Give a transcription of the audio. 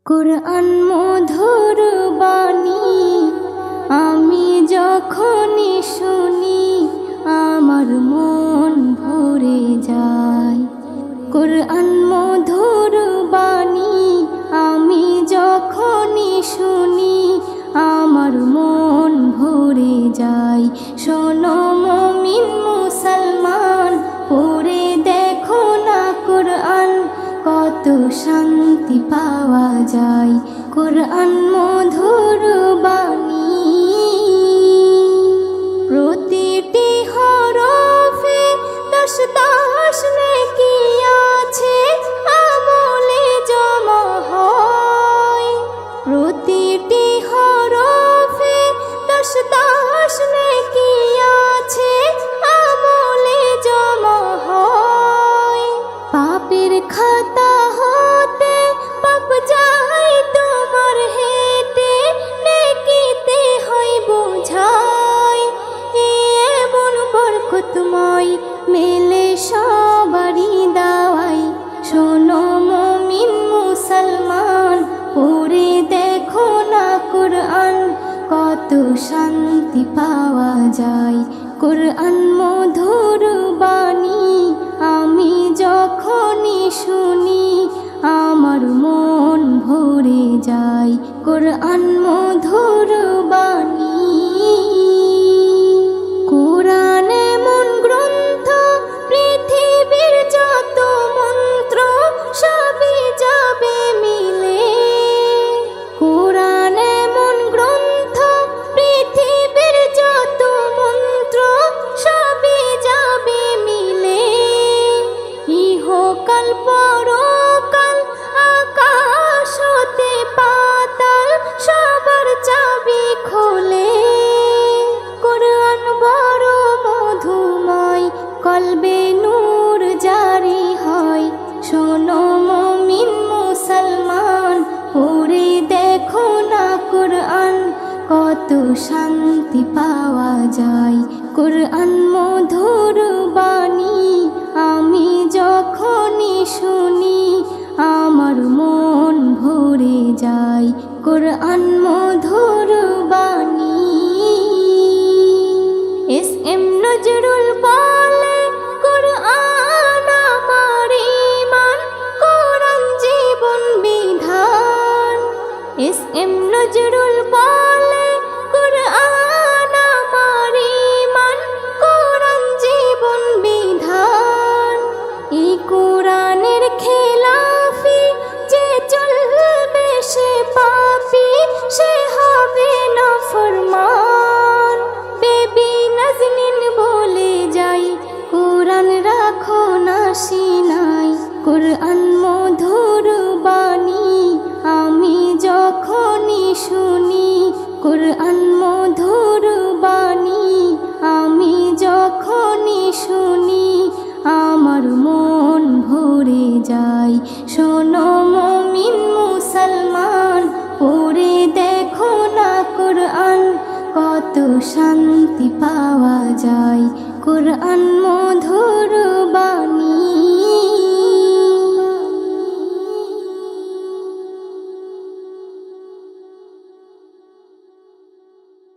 কুরআন মধুর বাণী আমি যখনই শুনি আমার মন ভরে যায়। কুরআন মধুর বাণী আমি যখনই শুনি আমার মন ভরে যায়। শোনো মুমিন মুসলমান, পড়ে দেখো না কুরআন, কত শান্তি পাওয়া যায়। কুরআন মধুর বাণী প্রতিটি হরফে 10 নেকি আছে, আমলে জমা হয়। প্রতিটি হরফে 10 নেকি আছে, আমলে জমা হয়। পাপের খাতা হতে পাপ যায় তোমার হেঁটে, নেকিতে হয় বোঝাই। এমন বরকতময় মেলে সবারই দাওয়াই। শোনো মুমিন মুসলমান, পড়ে দেখো না কুরআন, কত শান্তি পাওয়া যায়। কুরআন মধুর বাণী আমি যখনই শুনি আমার মন ভরে যায়। কুরআন মধুর বাণী কুরআন এমন গ্রন্থ, পৃথিবীর যত মন্ত্র সবই যাবে মিলে। কুরআন এমন গ্রন্থ, পৃথিবীর যত মন্ত্র সবই যাবে মিলে। ইহকাল পরকাল আকাশ হতে পাতাল সবার চাবি খোলে। কুরআন বড় মধুময়, কলবে নূর জারি হয়। শোনো মুমিন মুসলমান, পড়ে দেখো না কুরআন, কত শান্তি পাওয়া যায়। কুরআন মধুর বাণী আমি যখনই শুনি আমার মন ভরে যায়। কুরআন মধুর বাণী এস.এম. নজরুল বলে, কুরআন আমার ঈমান, কুরআন জীবন বিধান। এস.এম. নজরুল বলে, কুরআন আমার ঈমান, কুরআন জীবন বিধান। এই কুরআনের খেলাফি যে চলবে সে পাপী, সে হবে নাফরমান। বেবি নাজনীন বলে যাই, কুরআন রাখো না সিনাই। কুরআন মধুর বাণী আমি যখনই শুনি, কুরআন মধুর বাণী আমি যখনই শুনি আমার মন ভরে যায়। শোনো মুমিন মুসলমান, পড়ে দেখো না কুরআন, কত শান্তি পাওয়া যায়। কুরআন মধুর বাণী।